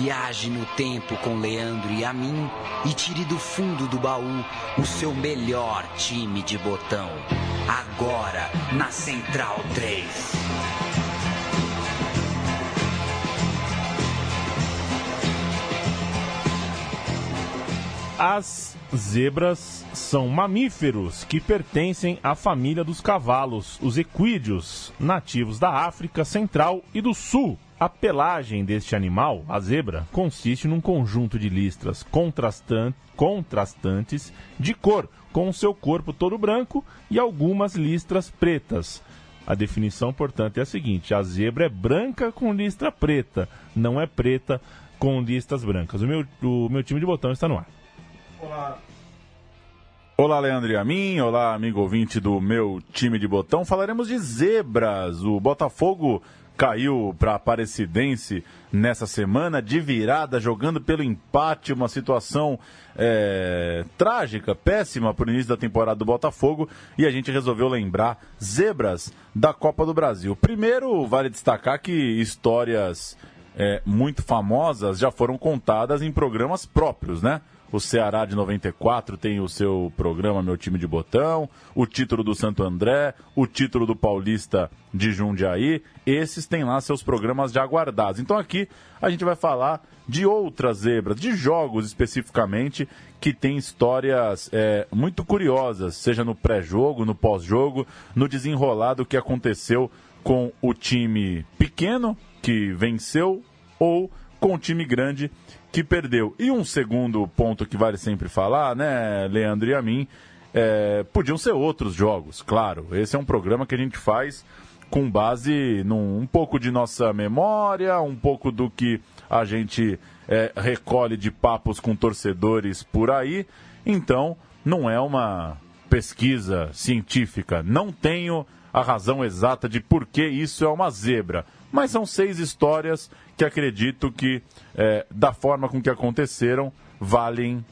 Viaje no tempo com Leandro e a mim e tire do fundo do baú o seu melhor time de botão. Agora na Central 3. As zebras são mamíferos que pertencem à família dos cavalos, os equídeos, nativos da África Central e do Sul. A pelagem deste animal, a zebra, consiste num conjunto de listras contrastantes de cor, com o seu corpo todo branco e algumas listras pretas. A definição, portanto, é a seguinte: a zebra é branca com listra preta, não é preta com listras brancas. O meu time de botão está no ar. Olá, Leandro e a mim. Olá, amigo ouvinte do meu time de botão. Falaremos de zebras. O Botafogo caiu para a Aparecidense nessa semana, de virada, jogando pelo empate, uma situação trágica, péssima para o início da temporada do Botafogo, e a gente resolveu lembrar zebras da Copa do Brasil. Primeiro, vale destacar que histórias muito famosas já foram contadas em programas próprios, né? O Ceará de 94 tem o seu programa Meu Time de Botão, o título do Santo André, o título do Paulista de Jundiaí. Esses têm lá seus programas já guardados. Então aqui a gente vai falar de outras zebras, de jogos especificamente, que tem histórias muito curiosas, seja no pré-jogo, no pós-jogo, no desenrolar do que aconteceu com o time pequeno, que venceu, ou com o time grande, que perdeu. E um segundo ponto que vale sempre falar, né, Leandro e a mim, podiam ser outros jogos, claro. Esse é um programa que a gente faz com base num pouco de nossa memória, um pouco do que a gente recolhe de papos com torcedores por aí. Então, não é uma pesquisa científica. Não tenho a razão exata de por que isso é uma zebra. Mas são 6 histórias que acredito que, da forma com que aconteceram, valem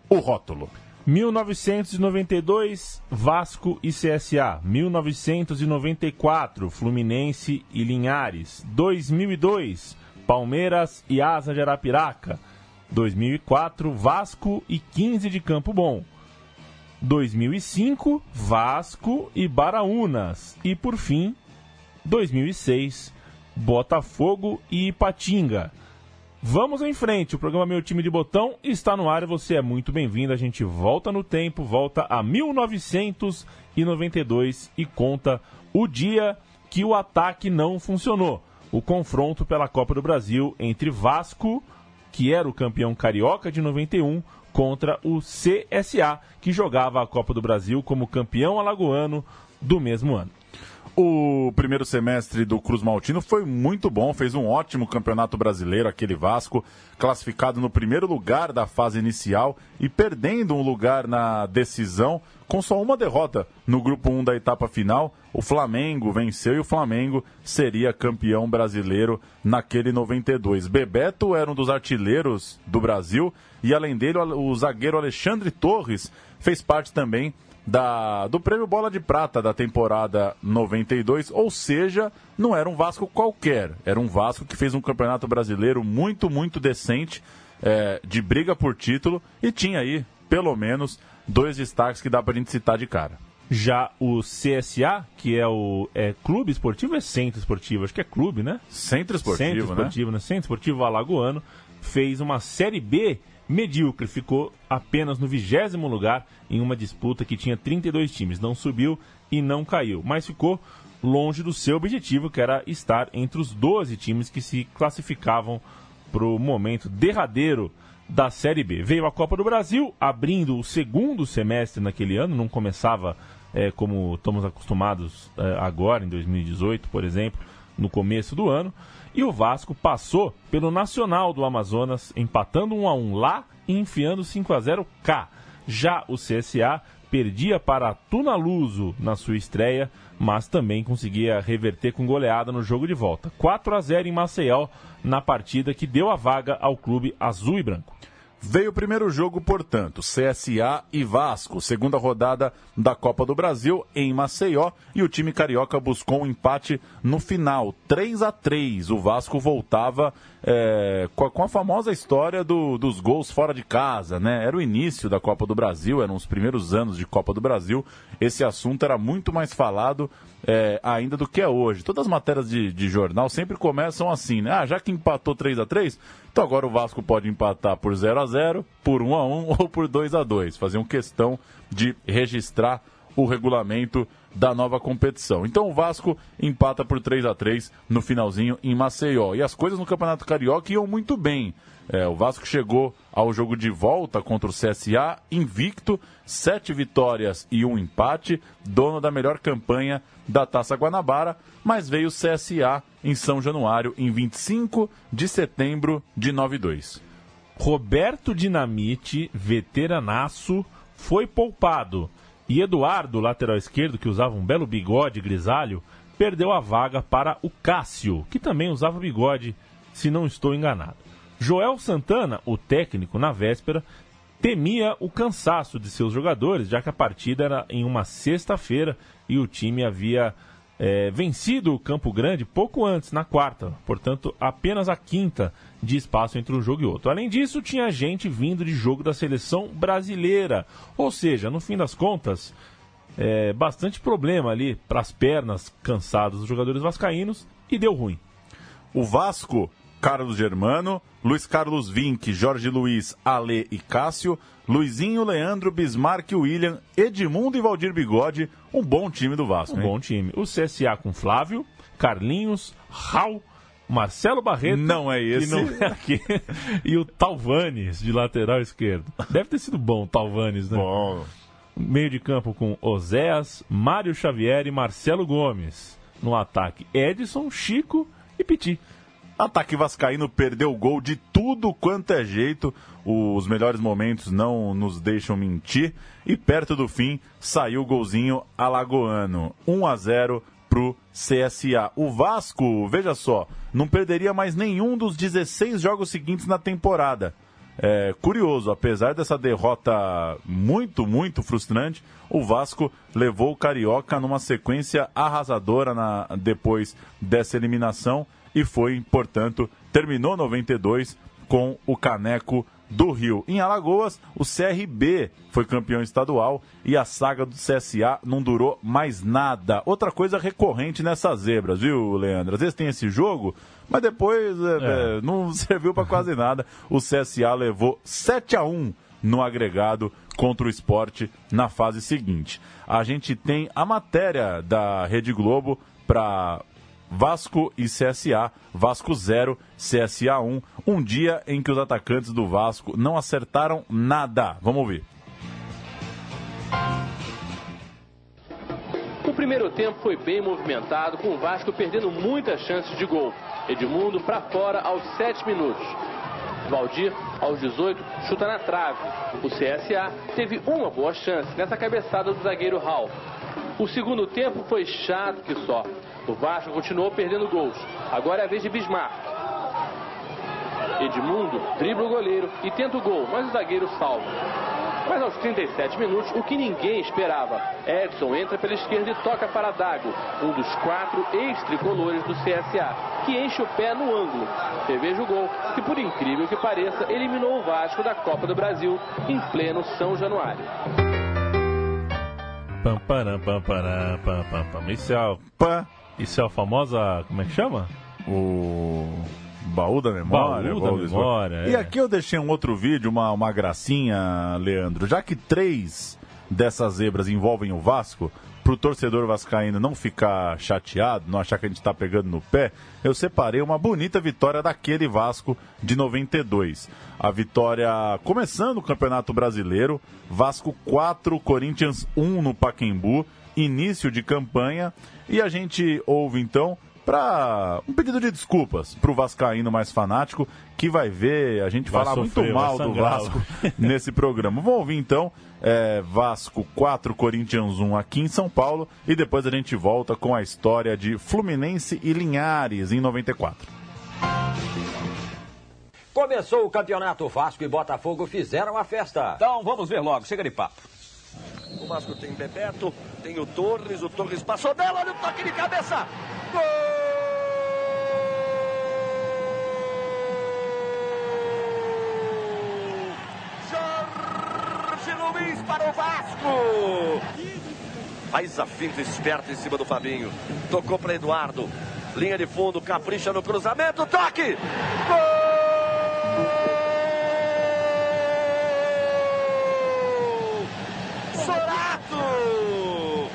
o rótulo. 1992, Vasco e CSA. 1994, Fluminense e Linhares. 2002, Palmeiras e Asa de Arapiraca. 2004, Vasco e 15 de Campo Bom. 2005, Vasco e Baraunas. E, por fim, 2006, Botafogo e Ipatinga. Vamos em frente, o programa Meu Time de Botão está no ar e você é muito bem-vindo. A gente volta no tempo, volta a 1992 e conta o dia que o ataque não funcionou. O confronto pela Copa do Brasil entre Vasco, que era o campeão carioca de 91, contra o CSA, que jogava a Copa do Brasil como campeão alagoano do mesmo ano. O primeiro semestre do Cruz Maltino foi muito bom, fez um ótimo campeonato brasileiro, aquele Vasco, classificado no primeiro lugar da fase inicial e perdendo um lugar na decisão, com só uma derrota no grupo 1 da etapa final. O Flamengo venceu e o Flamengo seria campeão brasileiro naquele 92. Bebeto era um dos artilheiros do Brasil e, além dele, o zagueiro Alexandre Torres fez parte também do prêmio Bola de Prata da temporada 92, ou seja, não era um Vasco qualquer, era um Vasco que fez um campeonato brasileiro muito, muito decente, de briga por título, e tinha aí, pelo menos, 2 destaques que dá pra gente citar de cara. Já o CSA, que é o Clube Esportivo, ou é Centro Esportivo? Acho que é clube, né? Centro Esportivo, né? Centro Esportivo Alagoano, fez uma Série B medíocre, ficou apenas no 20º lugar em uma disputa que tinha 32 times, não subiu e não caiu, mas ficou longe do seu objetivo, que era estar entre os 12 times que se classificavam para o momento derradeiro da Série B. Veio a Copa do Brasil, abrindo o segundo semestre naquele ano, não começava como estamos acostumados agora, em 2018, por exemplo, no começo do ano. E o Vasco passou pelo Nacional do Amazonas, empatando 1-1 lá e enfiando 5-0 cá. Já o CSA perdia para Tunaluso na sua estreia, mas também conseguia reverter com goleada no jogo de volta. 4-0 em Maceió, na partida que deu a vaga ao clube azul e branco. Veio o primeiro jogo, portanto, CSA e Vasco, segunda rodada da Copa do Brasil em Maceió, e o time carioca buscou um empate no final, 3-3. O Vasco voltava com a famosa história dos gols fora de casa, né? Era o início da Copa do Brasil, eram os primeiros anos de Copa do Brasil, esse assunto era muito mais falado ainda do que é hoje. Todas as matérias de jornal sempre começam assim, né? Já que empatou 3-3, então agora o Vasco pode empatar por 0-0, por 1-1 ou por 2-2. Faziam questão de registrar o regulamento da nova competição. Então o Vasco empata por 3-3 no finalzinho em Maceió. E as coisas no Campeonato Carioca iam muito bem. O Vasco chegou ao jogo de volta contra o CSA invicto, 7 vitórias e 1 empate, dono da melhor campanha da Taça Guanabara, mas veio o CSA em São Januário em 25 de setembro de 92. Roberto Dinamite, veteranaço, foi poupado. E Eduardo, lateral esquerdo, que usava um belo bigode grisalho, perdeu a vaga para o Cássio, que também usava bigode, se não estou enganado. Joel Santana, o técnico, na véspera, temia o cansaço de seus jogadores, já que a partida era em uma sexta-feira e o time havia vencido o Campo Grande pouco antes, na quarta. Portanto, apenas a quinta de espaço entre um jogo e outro. Além disso, tinha gente vindo de jogo da seleção brasileira. Ou seja, no fim das contas, bastante problema ali para as pernas cansadas dos jogadores vascaínos e deu ruim. O Vasco, Carlos Germano, Luiz Carlos Vinck, Jorge Luiz, Ale e Cássio, Luizinho, Leandro, Bismarck, William, Edmundo e Valdir Bigode, um bom time do Vasco. Bom time. O CSA com Flávio, Carlinhos, Raul, Marcelo Barreto. Não é esse. Que não é aqui. E o Talvanes, de lateral esquerdo. Deve ter sido bom o Talvanes, né? Bom. Meio de campo com Oséias, Mário Xavier e Marcelo Gomes. No ataque, Edson, Chico e Piti. Ataque vascaíno perdeu o gol de tudo quanto é jeito. Os melhores momentos não nos deixam mentir. E perto do fim saiu o golzinho alagoano. 1-0 pro CSA. O Vasco, veja só, não perderia mais nenhum dos 16 jogos seguintes na temporada. Curioso, apesar dessa derrota muito, muito frustrante, o Vasco levou o Carioca numa sequência arrasadora depois dessa eliminação. E foi, portanto, terminou 92 com o Caneco do Rio. Em Alagoas, o CRB foi campeão estadual e a saga do CSA não durou mais nada. Outra coisa recorrente nessas zebras, viu, Leandro? Às vezes tem esse jogo, mas depois não serviu para quase nada. O CSA levou 7-1 no agregado contra o Sport na fase seguinte. A gente tem a matéria da Rede Globo para Vasco e CSA, Vasco 0, CSA 1, um dia em que os atacantes do Vasco não acertaram nada. Vamos ouvir. O primeiro tempo foi bem movimentado, com o Vasco perdendo muitas chances de gol. Edmundo para fora aos 7 minutos. Valdir, aos 18, chuta na trave. O CSA teve uma boa chance nessa cabeçada do zagueiro Raul. O segundo tempo foi chato que só. O Vasco continuou perdendo gols. Agora é a vez de Bismarck. Edmundo dribla o goleiro e tenta o gol, mas o zagueiro salva. Mas aos 37 minutos, o que ninguém esperava. Edson entra pela esquerda e toca para Dago, um dos 4 ex-tricolores do CSA, que enche o pé no ângulo. Reveja o gol, que por incrível que pareça, eliminou o Vasco da Copa do Brasil em pleno São Januário. Isso é a famosa, como é que chama? O baú da memória. Baú da memória. E aqui eu deixei um outro vídeo, uma gracinha, Leandro. Já que 3 dessas zebras envolvem o Vasco, pro torcedor vascaíno não ficar chateado, não achar que a gente tá pegando no pé, eu separei uma bonita vitória daquele Vasco de 92. A vitória começando o Campeonato Brasileiro, Vasco 4, Corinthians 1 no Pacaembu, início de campanha, e a gente ouve então para um pedido de desculpas pro vascaíno mais fanático, que vai ver a gente falar muito mal do Vasco nesse programa. Vamos ouvir então Vasco 4, Corinthians 1 aqui em São Paulo, e depois a gente volta com a história de Fluminense e Linhares em 94. Começou o campeonato, Vasco e Botafogo fizeram a festa. Então vamos ver logo, chega de papo. O Vasco tem Bebeto, tem o Torres passou dela, olha o toque de cabeça. Gol! Jorge Luiz para o Vasco. Faz a finta esperta em cima do Fabinho. Tocou para Eduardo. Linha de fundo, capricha no cruzamento, toque! Gol! Sorato!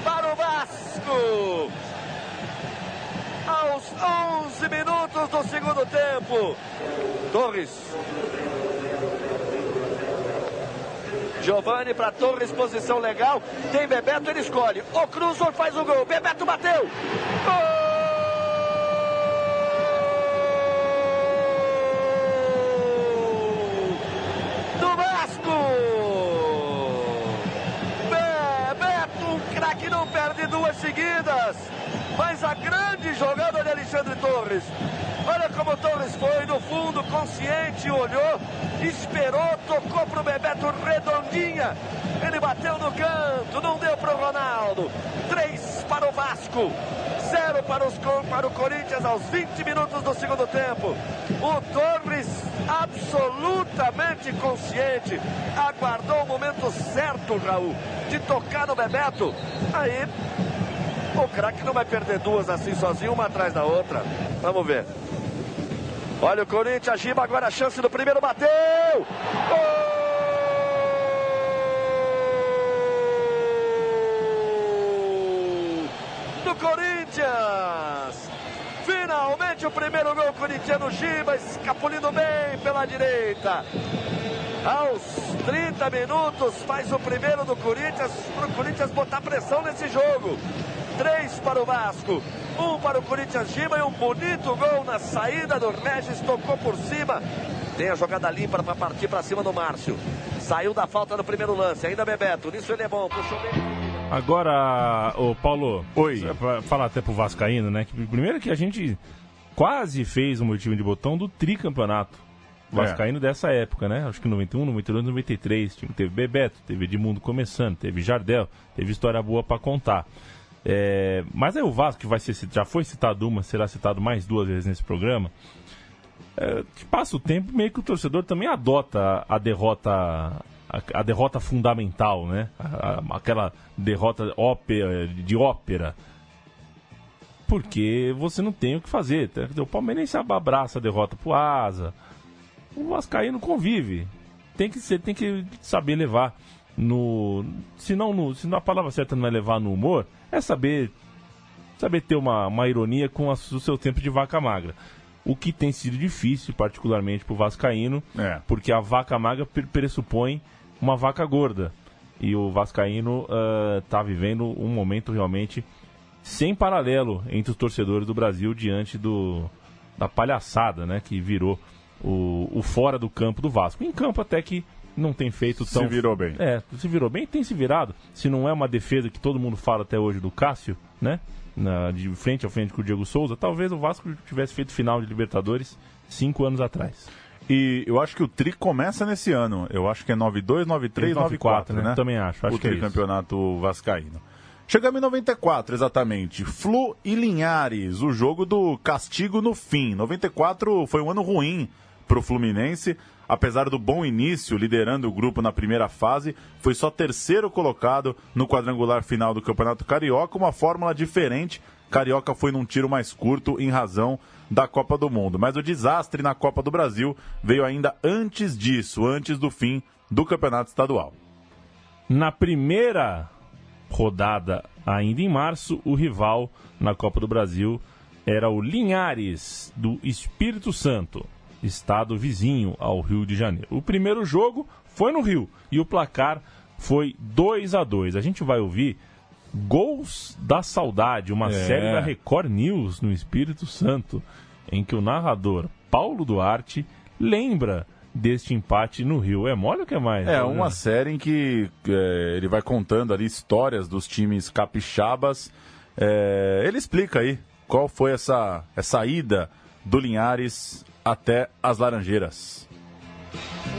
Para o Vasco! Aos 11 minutos do segundo tempo. Torres. Giovani para Torres, posição legal. Tem Bebeto, ele escolhe. O Cruzor faz o gol. Bebeto bateu. Gol! Do Vasco! Bebeto, um craque, não perde duas seguidas. Mas a grande jogada de Alexandre Torres. Olha como o Torres foi no fundo, consciente, olhou, esperou, tocou pro Bebeto redondinha. Ele bateu no canto, não deu pro Ronaldo. 3 para o Vasco, 0 para o Corinthians aos 20 minutos do segundo tempo. O Torres, absolutamente consciente, aguardou o momento certo, Raul, de tocar no Bebeto. Aí, o craque não vai perder duas assim sozinho, uma atrás da outra. Vamos ver. Olha o Corinthians, Giba, agora a chance do primeiro, bateu! Gol! Do Corinthians! Finalmente o primeiro gol corintiano, Giba, escapulindo bem pela direita. Aos 30 minutos faz o primeiro do Corinthians, para o Corinthians botar pressão nesse jogo. 3 para o Vasco, 1 para o Corinthians, Giba, e um bonito gol na saída do Regis, tocou por cima. Tem a jogada limpa para partir para cima do Márcio. Saiu da falta no primeiro lance, ainda Bebeto, nisso ele é bom, puxou bem. Agora, ô Paulo, oi. Pra falar até pro Vascaíno, né? Que primeiro que a gente quase fez um time de botão do tricampeonato vascaíno dessa época, né? Acho que 91, 92, 93. Teve Bebeto, teve Edmundo começando, teve Jardel, teve história boa pra contar. Mas aí o Vasco, que já foi citado uma, será citado mais 2 vezes nesse programa. Que passa o tempo, meio que o torcedor também adota a derrota fundamental, né? Aquela derrota de ópera. Porque você não tem o que fazer. O Palmeirense abraça a derrota pro asa. O vascaíno convive. Tem que saber levar se a palavra certa não é levar no humor, é saber ter uma ironia com o seu tempo de vaca magra. O que tem sido difícil, particularmente pro vascaíno, porque a vaca magra pressupõe uma vaca gorda. E o vascaíno tá vivendo um momento realmente sem paralelo entre os torcedores do Brasil diante da palhaçada, né, que virou o fora do campo do Vasco. Em campo até que não tem feito tão... Se virou bem. Se virou bem, tem se virado. Se não é uma defesa que todo mundo fala até hoje do Cássio, né, de frente a frente com o Diego Souza, talvez o Vasco tivesse feito final de Libertadores 5 anos atrás. E eu acho que o tri começa nesse ano. Eu acho que é 92, 93, 94, né? Também acho o tricampeonato vascaíno. Chegamos em 94, exatamente. Flu e Linhares, o jogo do castigo no fim. 94 foi um ano ruim para o Fluminense. Apesar do bom início, liderando o grupo na primeira fase, foi só terceiro colocado no quadrangular final do Campeonato Carioca, uma fórmula diferente. Carioca foi num tiro mais curto em razão da Copa do Mundo. Mas o desastre na Copa do Brasil veio ainda antes disso, antes do fim do Campeonato Estadual. Na primeira rodada, ainda em março, o rival na Copa do Brasil era o Linhares, do Espírito Santo, estado vizinho ao Rio de Janeiro. O primeiro jogo foi no Rio e o placar foi 2-2. A gente vai ouvir Gols da Saudade, uma série da Record News no Espírito Santo, em que o narrador Paulo Duarte lembra deste empate no Rio. É mole ou que é mais? Uma série em que ele vai contando ali histórias dos times capixabas. Ele explica aí qual foi essa ida do Linhares até as Laranjeiras.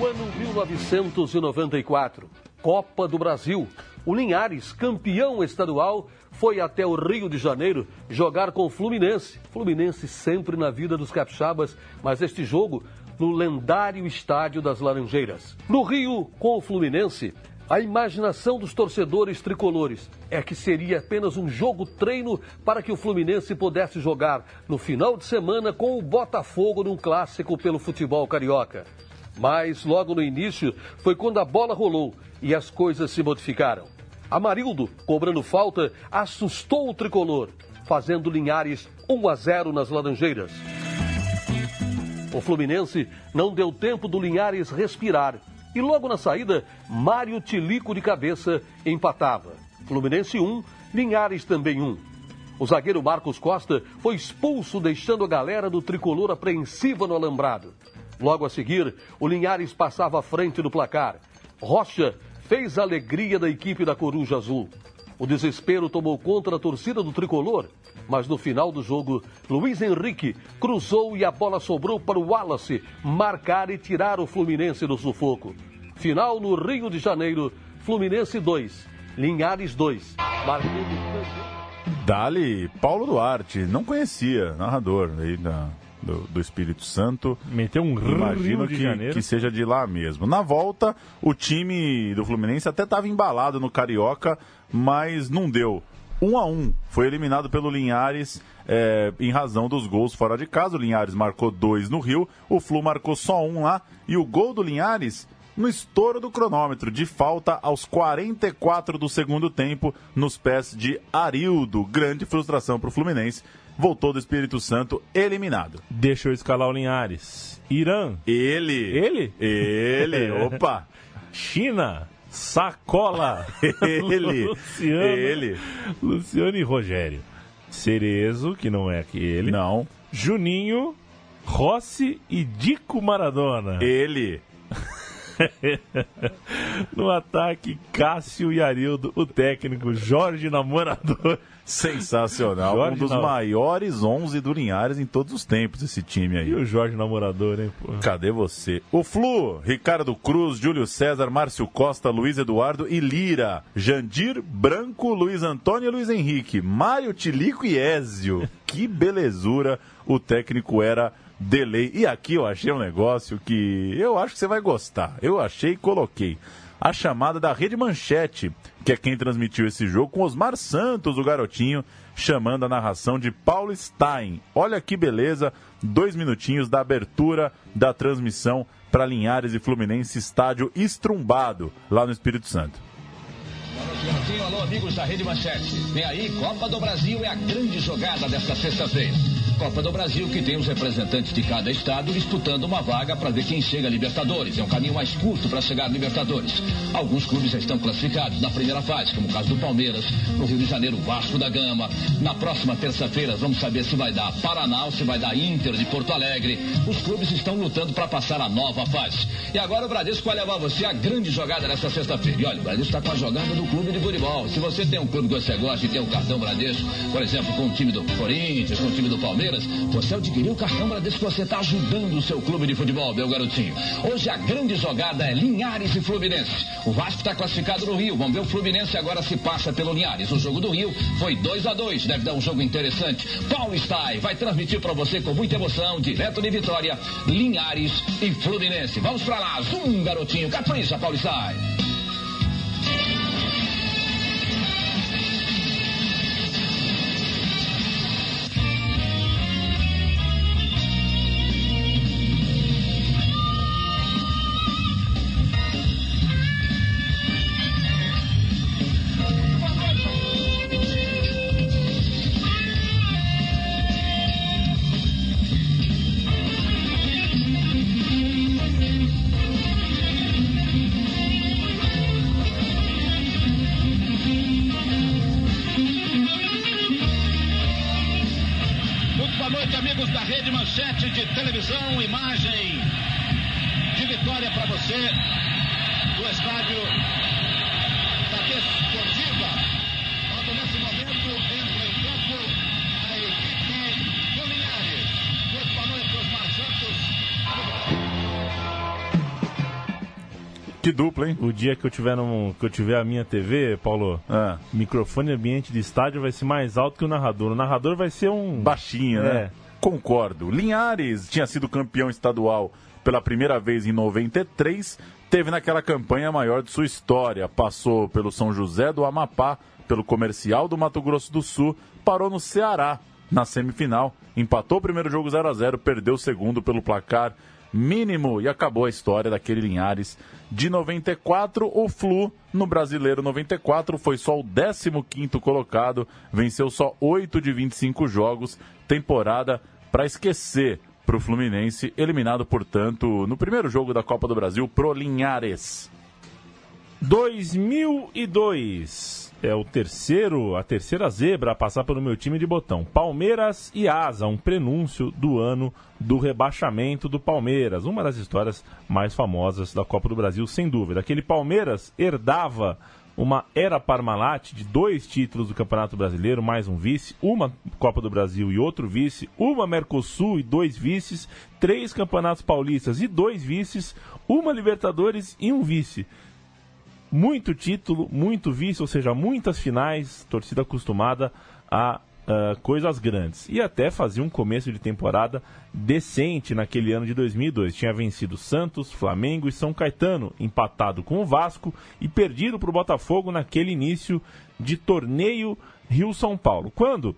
O ano 1994, Copa do Brasil. O Linhares, campeão estadual, foi até o Rio de Janeiro jogar com o Fluminense. Fluminense sempre na vida dos capixabas, mas este jogo no lendário Estádio das Laranjeiras. No Rio, com o Fluminense, a imaginação dos torcedores tricolores é que seria apenas um jogo-treino para que o Fluminense pudesse jogar no final de semana com o Botafogo num clássico pelo futebol carioca. Mas logo no início foi quando a bola rolou e as coisas se modificaram. Amarildo, cobrando falta, assustou o tricolor, fazendo Linhares 1-0 nas Laranjeiras. O Fluminense não deu tempo do Linhares respirar e logo na saída, Mário Tilico de cabeça empatava. Fluminense 1, Linhares também 1. O zagueiro Marcos Costa foi expulso, deixando a galera do tricolor apreensiva no alambrado. Logo a seguir, o Linhares passava à frente do placar. Rocha fez a alegria da equipe da Coruja Azul. O desespero tomou conta da torcida do tricolor, mas no final do jogo, Luiz Henrique cruzou e a bola sobrou para o Wallace marcar e tirar o Fluminense do sufoco. Final no Rio de Janeiro, Fluminense 2, Linhares 2. Dali, Paulo Duarte, não conhecia, narrador aí do Espírito Santo. Meteu um Imagino Rio de Janeiro. que seja de lá mesmo. Na volta, o time do Fluminense até estava embalado no Carioca, mas não deu. 1-1, foi eliminado pelo Linhares em razão dos gols fora de casa. O Linhares marcou 2 no Rio, o Flu marcou só 1 lá, e o gol do Linhares no estouro do cronômetro, de falta aos 44 do segundo tempo, nos pés de Arildo. Grande frustração para o Fluminense. Voltou do Espírito Santo eliminado. Deixa eu escalar o Linhares. Irã. Ele, opa. China. Sacola. Luciano e Rogério. Cerezo, que não é aquele. Não. Juninho, Rossi e Dico Maradona. Ele. No ataque, Cássio e Arildo. O técnico, Jorge Namorador. Sensacional. Jorge um dos maiores 11 do Linhares em todos os tempos, esse time aí. E o Jorge Namorador, hein? Porra. Cadê você? O Flu, Ricardo Cruz, Júlio César, Márcio Costa, Luiz Eduardo e Lira. Jandir, Branco, Luiz Antônio e Luiz Henrique. Mário, Tilico e Ézio. Que belezura o técnico era Delay. E aqui eu achei um negócio que eu acho que você vai gostar. Eu achei e coloquei. A chamada da Rede Manchete, que é quem transmitiu esse jogo, com Osmar Santos, o garotinho, chamando a narração de Paulo Stein. Olha que beleza, 2 minutinhos da abertura da transmissão para Linhares e Fluminense, estádio estrumbado, lá no Espírito Santo. Alô, amigos da Rede Manchete. Vem aí, Copa do Brasil é a grande jogada desta sexta-feira. Copa do Brasil que tem os representantes de cada estado disputando uma vaga para ver quem chega a Libertadores. É um caminho mais curto para chegar a Libertadores. Alguns clubes já estão classificados na primeira fase, como o caso do Palmeiras, no Rio de Janeiro, Vasco da Gama. Na próxima terça-feira vamos saber se vai dar Paraná ou se vai dar Inter de Porto Alegre. Os clubes estão lutando para passar a nova fase. E agora o Bradesco vai levar você a grande jogada desta sexta-feira. E olha, o Bradesco está com a jogada do clube de futebol. Se você tem um clube que você gosta e tem um cartão Bradesco, por exemplo, com o time do Corinthians, com o time do Palmeiras, você adquiriu o cartão Bradesco, você está ajudando o seu clube de futebol, meu garotinho. Hoje a grande jogada é Linhares e Fluminense. O Vasco está classificado no Rio. Vamos ver o Fluminense agora se passa pelo Linhares. O jogo do Rio foi 2-2. Deve dar um jogo interessante. Paulo Stein vai transmitir para você com muita emoção, direto de Vitória, Linhares e Fluminense. Vamos para lá. Zoom, garotinho. Capricha, Paulo Stein. Manchete de televisão, imagem de Vitória para você do estádio da Desportiva. Quando nesse momento entra em campo a equipe do Linhares. Muito boa noite, Osmar Santos. Que dupla, hein? O dia que eu tiver a minha TV, Paulo, microfone ambiente de estádio vai ser mais alto que o narrador. O narrador vai ser um... baixinho, né? Concordo. Linhares tinha sido campeão estadual pela primeira vez em 93, teve naquela campanha a maior de sua história. Passou pelo São José do Amapá, pelo Comercial do Mato Grosso do Sul, parou no Ceará na semifinal, empatou o primeiro jogo 0-0, perdeu o segundo pelo placar mínimo e acabou a história daquele Linhares de 94. O Flu, no Brasileiro 94, foi só o 15º colocado, venceu só 8 de 25 jogos, temporada para esquecer para o Fluminense, eliminado, portanto, no primeiro jogo da Copa do Brasil pro Linhares. 2002 é a terceira zebra a passar pelo meu time de botão. Palmeiras e Asa, um prenúncio do ano do rebaixamento do Palmeiras. Uma das histórias mais famosas da Copa do Brasil, sem dúvida. Aquele Palmeiras herdava uma era Parmalat de 2 títulos do Campeonato Brasileiro, mais um vice, uma Copa do Brasil e outro vice, uma Mercosul e 2 vices, 3 Campeonatos Paulistas e 2 vices, uma Libertadores e um vice. Muito título, muito vice, ou seja, muitas finais, torcida acostumada a coisas grandes. E até fazia um começo de temporada decente naquele ano de 2002. Tinha vencido Santos, Flamengo e São Caetano, empatado com o Vasco e perdido para o Botafogo naquele início de torneio Rio-São Paulo. Quando,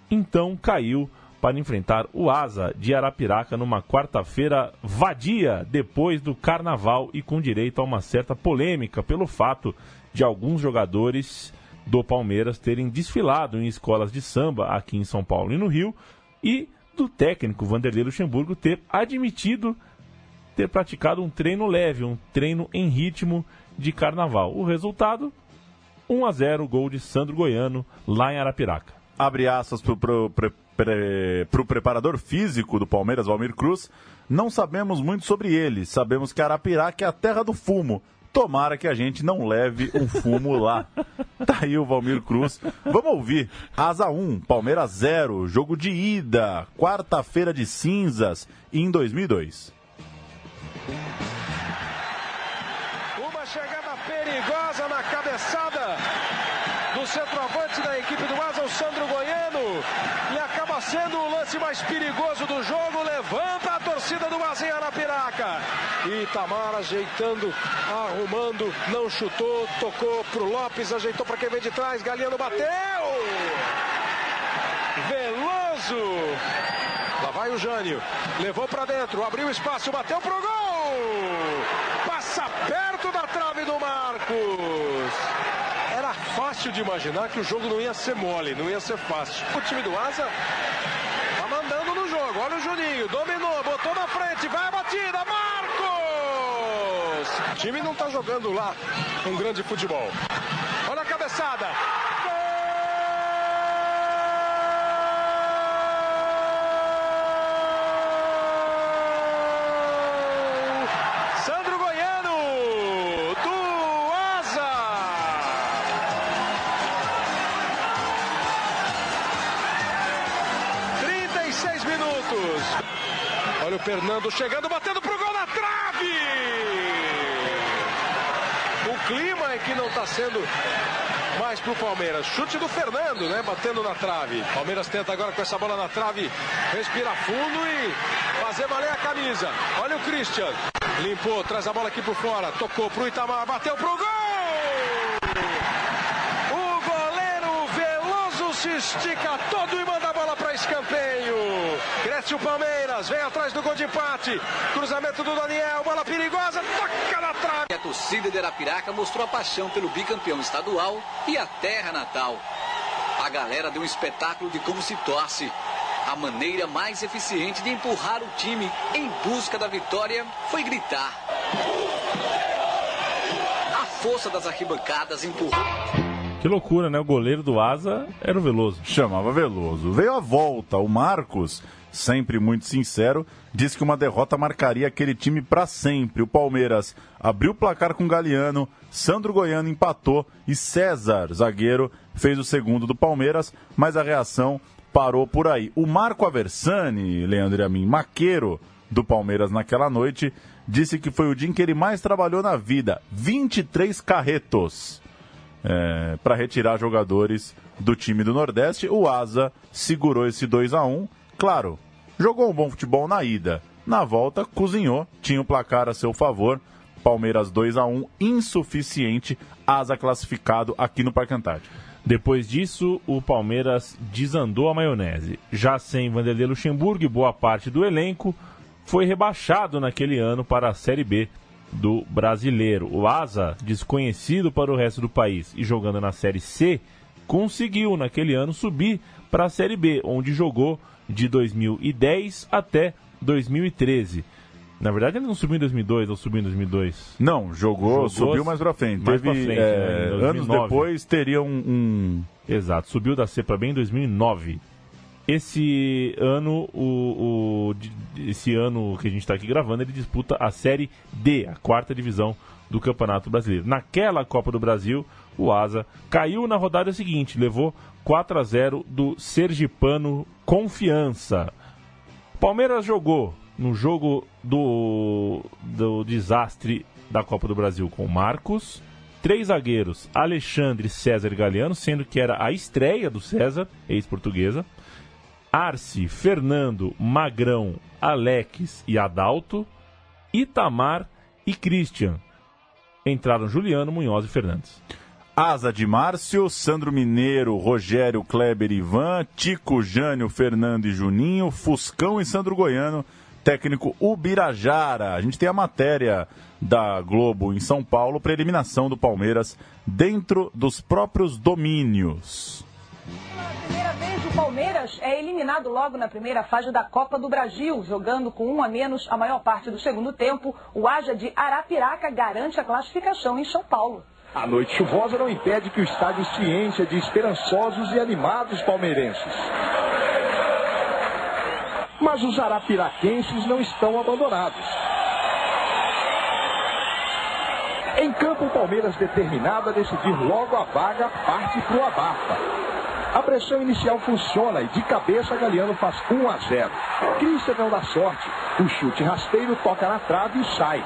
então, caiu para enfrentar o Asa de Arapiraca numa quarta-feira vadia, depois do Carnaval e com direito a uma certa polêmica pelo fato de alguns jogadores do Palmeiras terem desfilado em escolas de samba aqui em São Paulo e no Rio, e do técnico Vanderlei Luxemburgo ter admitido ter praticado um treino leve, um treino em ritmo de Carnaval. O resultado, 1-0, gol de Sandro Goiano lá em Arapiraca. Abre aspas pro preparador físico do Palmeiras, Valmir Cruz. Não sabemos muito sobre ele, sabemos que Arapiraca é a terra do fumo. Tomara que a gente não leve um fumo lá. Tá aí o Valmir Cruz. Vamos ouvir. Asa 1, Palmeiras 0, jogo de ida, quarta-feira de cinzas, em 2002. Uma chegada perigosa na cabeçada do centroavante da equipe do Asa, o Sandro Goiano, e acaba sendo o lance mais perigoso do jogo. Levanta a torcida do Asa em Arapiraca. Itamar ajeitando, arrumando, não chutou, tocou pro Lopes, ajeitou para quem vem de trás, Galiano bateu! Veloso! Lá vai o Jânio, levou para dentro, abriu espaço, bateu pro gol! Passa perto da trave do Marcos! Era fácil de imaginar que o jogo não ia ser mole, não ia ser fácil. O time do Asa tá mandando no jogo, olha o Juninho, dominou, botou na frente, vai a batida, Marcos! O time não tá jogando lá um grande futebol. Olha a cabeçada! Sandro Goiano, do Asa! Olha o Fernando chegando, batendo pro gol na trave! O clima é que não está sendo mais pro Palmeiras. Chute do Fernando, né? Batendo na trave. Palmeiras tenta agora com essa bola na trave respirar fundo e fazer valer a camisa. Olha o Christian. Limpou, traz a bola aqui por fora. Tocou pro Itamar, bateu pro gol! O goleiro Veloso se estica todo e manda a bola para escanteio. Cresce o Palmeiras, vem atrás do gol de empate. Cruzamento do Daniel, bola perigosa, toca na trave. A torcida de Arapiraca mostrou a paixão pelo bicampeão estadual e a terra natal. A galera deu um espetáculo de como se torce. A maneira mais eficiente de empurrar o time em busca da vitória foi gritar. A força das arquibancadas empurrou. Que loucura, né? O goleiro do Asa era o Veloso. Chamava Veloso. Veio a volta. O Marcos, sempre muito sincero, disse que uma derrota marcaria aquele time para sempre. O Palmeiras abriu o placar com Galiano, Sandro Goiano empatou e César, zagueiro, fez o segundo do Palmeiras, mas a reação parou por aí. O Marco Aversani, Leandro e a mim, maqueiro do Palmeiras naquela noite, disse que foi o dia em que ele mais trabalhou na vida. 23 carretos para retirar jogadores do time do Nordeste. O Asa segurou esse 2-1. Claro, jogou um bom futebol na ida. Na volta, cozinhou, tinha o placar a seu favor. Palmeiras 2-1, insuficiente. Asa classificado aqui no Parque Antártico. Depois disso, o Palmeiras desandou a maionese. Já sem Vanderlei Luxemburgo e boa parte do elenco, foi rebaixado naquele ano para a Série B do Brasileiro. O Asa, desconhecido para o resto do país e jogando na Série C, conseguiu naquele ano subir para a Série B, onde jogou de 2010 até 2013. Na verdade, ele não subiu em 2002 ou subiu em 2002? Não, subiu mais pra frente. Anos depois teria Exato, subiu da C para B em 2009. Esse ano, esse ano que a gente está aqui gravando, ele disputa a Série D, a 4ª divisão do Campeonato Brasileiro. Naquela Copa do Brasil, o Asa caiu na rodada seguinte, levou 4-0 do Sergipano Confiança. Palmeiras jogou no jogo do desastre da Copa do Brasil com Marcos, 3 zagueiros, Alexandre, César e Galeano, sendo que era a estreia do César, ex-portuguesa, Arce, Fernando, Magrão, Alex e Adalto, Itamar e Christian. Entraram Juliano, Munhoz e Fernandes. Asa de Márcio, Sandro Mineiro, Rogério, Kleber e Ivan, Tico, Jânio, Fernando e Juninho, Fuscão e Sandro Goiano, técnico Ubirajara. A gente tem a matéria da Globo em São Paulo para eliminação do Palmeiras dentro dos próprios domínios. Pela primeira vez, o Palmeiras é eliminado logo na primeira fase da Copa do Brasil, jogando com 1 a menos a maior parte do segundo tempo. O Aja de Arapiraca garante a classificação em São Paulo. A noite chuvosa não impede que o estádio se encha de esperançosos e animados palmeirenses. Mas os arapiraquenses não estão abandonados. Em campo, o Palmeiras, determinado a decidir logo a vaga, parte para o abafa. A pressão inicial funciona e de cabeça Galeano faz 1-0. Christian não dá sorte. O chute rasteiro toca na trave e sai.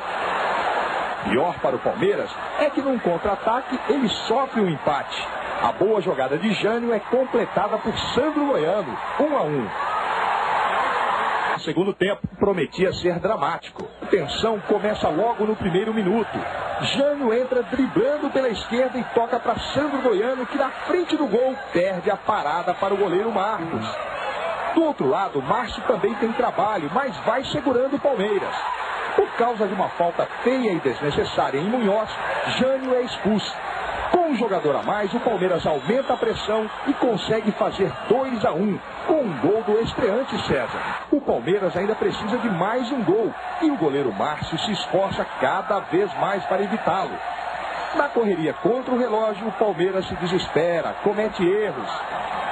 Pior para o Palmeiras é que num contra-ataque ele sofre um empate. A boa jogada de Jânio é completada por Sandro Goiano, 1-1. O segundo tempo prometia ser dramático. A tensão começa logo no primeiro minuto. Jânio entra driblando pela esquerda e toca para Sandro Goiano, que na frente do gol perde a parada para o goleiro Marcos. Do outro lado, Márcio também tem trabalho, mas vai segurando o Palmeiras. Por causa de uma falta feia e desnecessária em Munhoz, Jânio é expulso. Com um jogador a mais, o Palmeiras aumenta a pressão e consegue fazer 2-1, com um gol do estreante César. O Palmeiras ainda precisa de mais um gol, e o goleiro Márcio se esforça cada vez mais para evitá-lo. Na correria contra o relógio, o Palmeiras se desespera, comete erros.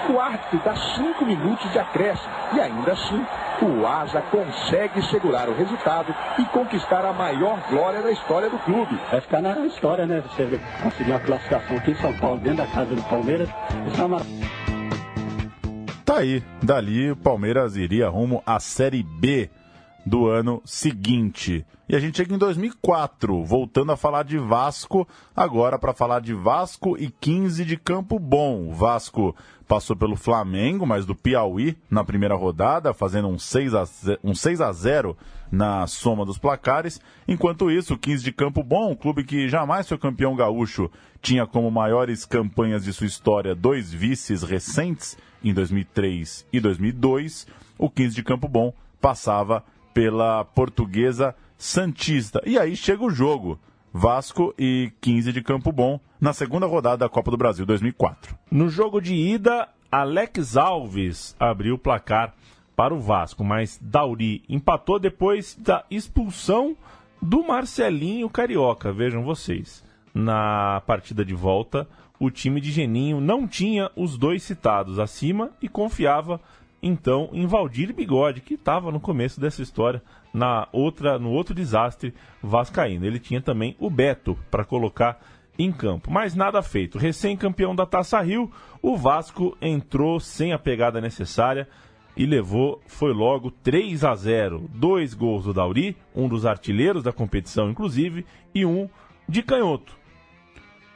O árbitro dá 5 minutos de acréscimo, e ainda assim, o Asa consegue segurar o resultado e conquistar a maior glória da história do clube. Vai ficar na história, né? Você conseguir a classificação aqui em São Paulo, dentro da casa do Palmeiras. Isso é uma... Tá aí, dali o Palmeiras iria rumo à Série B do ano seguinte. E a gente chega em 2004, voltando a falar de Vasco, agora para falar de Vasco e 15 de Campo Bom. O Vasco passou pelo Flamengo, mas do Piauí, na primeira rodada, fazendo um 6-0 na soma dos placares. Enquanto isso, o 15 de Campo Bom, um clube que jamais foi campeão gaúcho, tinha como maiores campanhas de sua história 2 vices recentes, em 2003 e 2002. O 15 de Campo Bom passava pela Portuguesa Santista. E aí chega o jogo, Vasco e 15 de Campo Bom, na segunda rodada da Copa do Brasil 2004. No jogo de ida, Alex Alves abriu o placar para o Vasco, mas Dauri empatou depois da expulsão do Marcelinho Carioca. Vejam vocês, na partida de volta, o time de Geninho não tinha os 2 citados acima e confiava então em Valdir Bigode, que estava no começo dessa história, no outro desastre vascaíno. Ele tinha também o Beto para colocar em campo, mas nada feito. Recém-campeão da Taça Rio, o Vasco entrou sem a pegada necessária, e foi logo 3-0. 2 gols do Dauri, um dos artilheiros da competição, inclusive, e um de canhoto.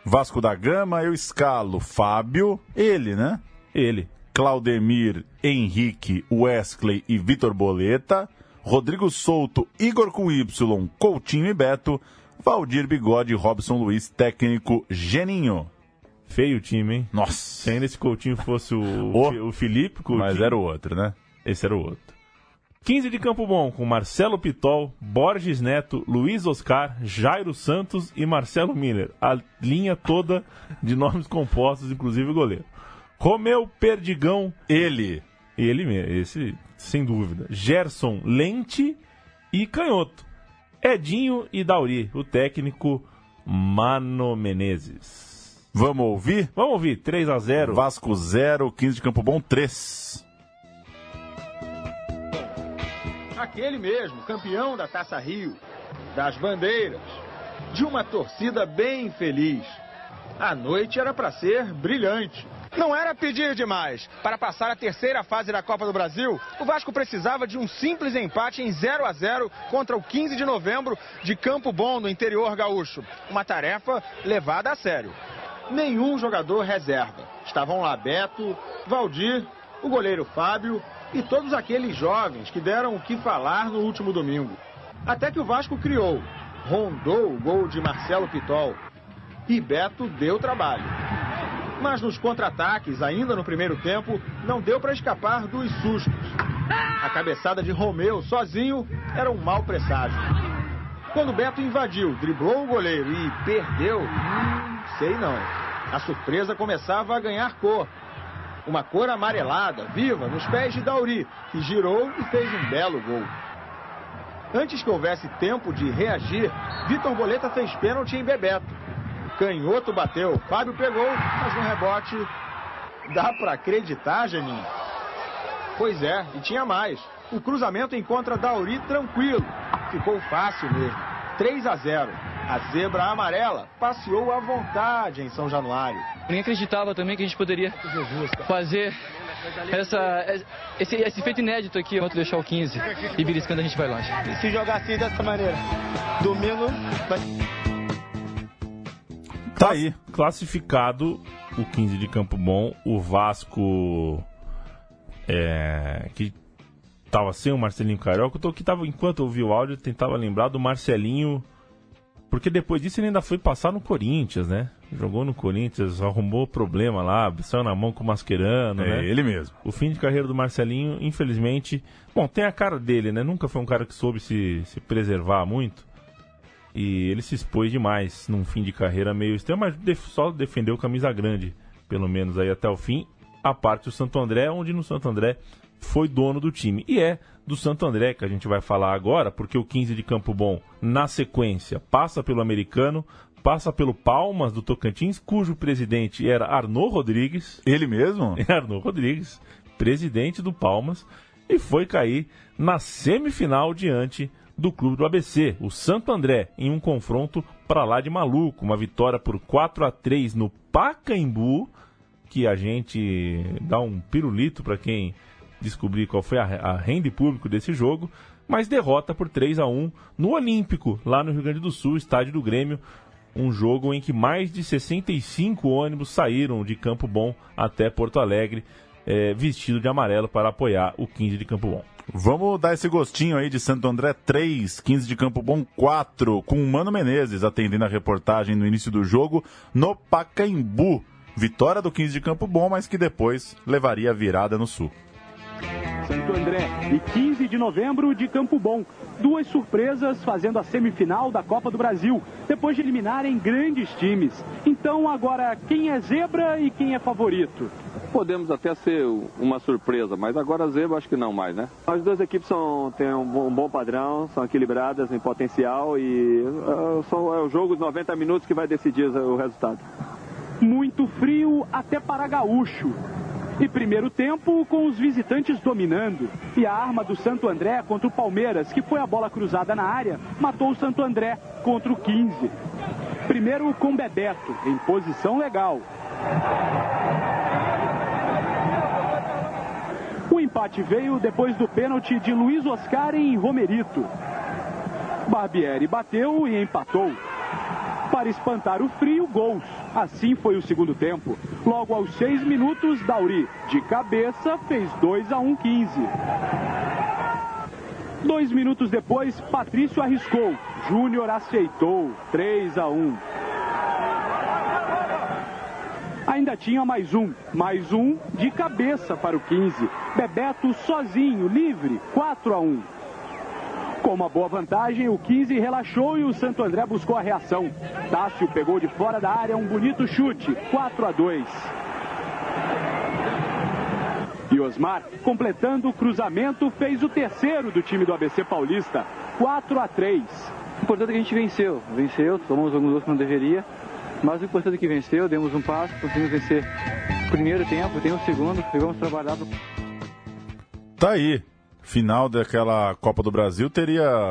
Vasco da Gama, eu escalo Fábio, ele, né? Ele. Claudemir, Henrique, Wesley e Vitor Boleta. Rodrigo Souto, Igor com Y, Coutinho e Beto. Valdir Bigode, Robson Luiz, técnico Geninho. Feio o time, hein? Nossa. Se ainda esse Coutinho fosse o Felipe Coutinho. Mas era o outro, né? Esse era o outro. 15 de Campo Bom, com Marcelo Pitol, Borges Neto, Luiz Oscar, Jairo Santos e Marcelo Miller. A linha toda de nomes compostos, inclusive o goleiro. Romeu Perdigão. Ele mesmo, esse sem dúvida. Gerson Lente e Canhoto. Edinho e Dauri, o técnico Mano Menezes. Vamos ouvir? Vamos ouvir, 3-0. Vasco 0, 15 de Campo Bom 3. Aquele mesmo, campeão da Taça Rio, das bandeiras, de uma torcida bem feliz. A noite era para ser brilhante. Não era pedir demais. Para passar a terceira fase da Copa do Brasil, o Vasco precisava de um simples empate em 0-0 contra o 15 de novembro de Campo Bom, no interior gaúcho. Uma tarefa levada a sério. Nenhum jogador reserva. Estavam lá Beto, Valdir, o goleiro Fábio e todos aqueles jovens que deram o que falar no último domingo. Até que o Vasco criou, rondou o gol de Marcelo Pitol e Beto deu trabalho. Mas nos contra-ataques, ainda no primeiro tempo, não deu para escapar dos sustos. A cabeçada de Romeu sozinho era um mau presságio. Quando Beto invadiu, driblou o goleiro e perdeu, sei não. A surpresa começava a ganhar cor. Uma cor amarelada, viva, nos pés de Dauri, que girou e fez um belo gol. Antes que houvesse tempo de reagir, Vitor Boleta fez pênalti em Bebeto. Canhoto bateu, Fábio pegou, mas no rebote... Dá pra acreditar, Geninho? Pois é, e tinha mais. O cruzamento encontra Dauri tranquilo. Ficou fácil mesmo. 3-0. A zebra amarela passeou à vontade em São Januário. Ninguém acreditava também que a gente poderia fazer esse feito inédito aqui, enquanto deixar o 15 e beliscando a gente vai longe. Se jogar assim dessa maneira, domingo... Tá aí. Classificado o 15 de Campo Bom, o Vasco que tava sem o Marcelinho Carioca. Enquanto eu ouvi o áudio, eu tentava lembrar do Marcelinho, porque depois disso ele ainda foi passar no Corinthians, né? Jogou no Corinthians, arrumou problema lá, saiu na mão com o Mascherano, né? Ele mesmo. O fim de carreira do Marcelinho, infelizmente... Bom, tem a cara dele, né? Nunca foi um cara que soube se preservar muito. E ele se expôs demais num fim de carreira meio estranho, mas só defendeu camisa grande, pelo menos aí até o fim. A parte do Santo André, onde no Santo André foi dono do time. E é do Santo André que a gente vai falar agora, porque o 15 de Campo Bom, na sequência, passa pelo Americano, passa pelo Palmas do Tocantins, cujo presidente era Arnaud Rodrigues. Ele mesmo? Arnaud Rodrigues, presidente do Palmas, e foi cair na semifinal diante do clube do ABC, o Santo André, em um confronto pra lá de maluco, uma vitória por 4-3 no Pacaembu, que a gente dá um pirulito para quem descobrir qual foi a renda público desse jogo, mas derrota por 3-1 no Olímpico, lá no Rio Grande do Sul, estádio do Grêmio, um jogo em que mais de 65 ônibus saíram de Campo Bom até Porto Alegre, vestido de amarelo para apoiar o 15 de Campo Bom. Vamos dar esse gostinho aí de Santo André 3, 15 de Campo Bom 4, com o Mano Menezes atendendo a reportagem no início do jogo no Pacaembu. Vitória do 15 de Campo Bom, mas que depois levaria a virada no Sul. Santo André e 15 de novembro de Campo Bom. Duas surpresas fazendo a semifinal da Copa do Brasil, depois de eliminarem grandes times. Então agora, quem é zebra e quem é favorito? Podemos até ser uma surpresa, mas agora a zebra acho que não mais, né? As duas equipes têm um bom padrão, são equilibradas em potencial e é o jogo dos 90 minutos que vai decidir o resultado. Muito frio até para gaúcho. E primeiro tempo com os visitantes dominando. E a arma do Santo André contra o Palmeiras, que foi a bola cruzada na área, matou o Santo André contra o 15. Primeiro com Bebeto, em posição legal. O empate empate veio depois do pênalti de Luiz Oscar em Romerito. Barbieri bateu e empatou. Para espantar o frio, gols. Assim foi o segundo tempo. Logo aos 6 minutos, Dauri, de cabeça, fez 2-1, 15. 2 minutos depois, Patrício arriscou. Júnior aceitou. 3-1. Ainda tinha mais um de cabeça para o 15. Bebeto sozinho, livre, 4-1. Com uma boa vantagem, o 15 relaxou e o Santo André buscou a reação. Tássio pegou de fora da área um bonito chute, 4-2. E Osmar, completando o cruzamento, fez o terceiro do time do ABC Paulista, 4-3. O importante é que a gente venceu, tomamos alguns gols que não deveria, mas o importante é que venceu, demos um passo, conseguimos vencer o primeiro tempo, tem o segundo, vamos trabalhar. Tá aí. Final daquela Copa do Brasil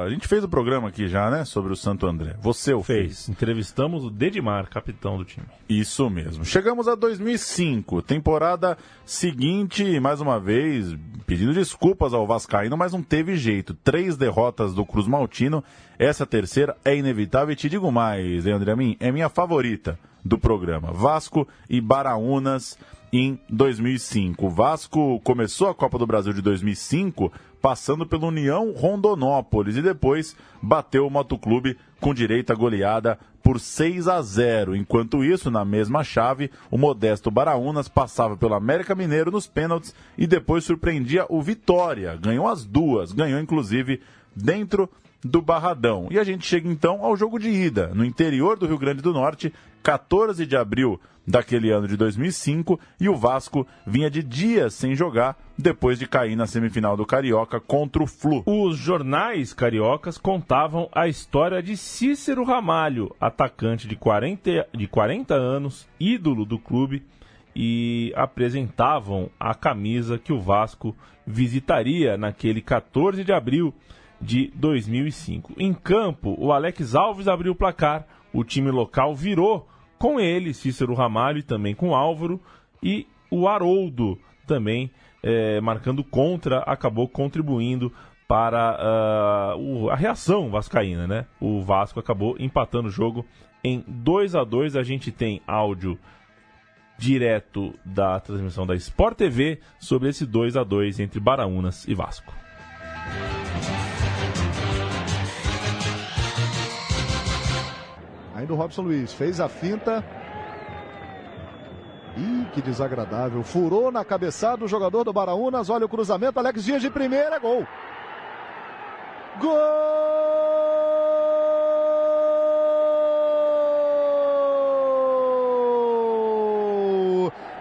a gente fez o programa aqui já, né? Sobre o Santo André. Você o fez. Entrevistamos o Dedimar, capitão do time. Isso mesmo. Chegamos a 2005, temporada seguinte, mais uma vez, pedindo desculpas ao vascaíno, mas não teve jeito. 3 derrotas do Cruz Maltino. Essa terceira é inevitável e te digo mais, Leandro Amin, é minha favorita do programa. Vasco e Baraunas em 2005. O Vasco começou a Copa do Brasil de 2005 passando pela União Rondonópolis e depois bateu o Motoclube com direito a goleada por 6-0. Enquanto isso, na mesma chave, o modesto Baraunas passava pelo América Mineiro nos pênaltis e depois surpreendia o Vitória. Ganhou as duas, ganhou inclusive dentro do Barradão. E a gente chega então ao jogo de ida, no interior do Rio Grande do Norte, 14 de abril daquele ano de 2005, e o Vasco vinha de dias sem jogar, depois de cair na semifinal do Carioca contra o Flu. Os jornais cariocas contavam a história de Cícero Ramalho, atacante de 40 anos, ídolo do clube, e apresentavam a camisa que o Vasco visitaria naquele 14 de abril de 2005. Em campo, o Alex Alves abriu o placar, o time local virou com ele, Cícero Ramalho, e também com Álvaro, e o Haroldo também, marcando contra, acabou contribuindo para a reação vascaína, né? O Vasco acabou empatando o jogo em 2-2. A gente tem áudio direto da transmissão da Sport TV sobre esse 2-2 entre Baraunas e Vasco. Ainda o Robson Luiz fez a finta. Ih, que desagradável. Furou na cabeçada do jogador do Baraunas. Olha o cruzamento. Alex Dias de primeira. Gol. Gol!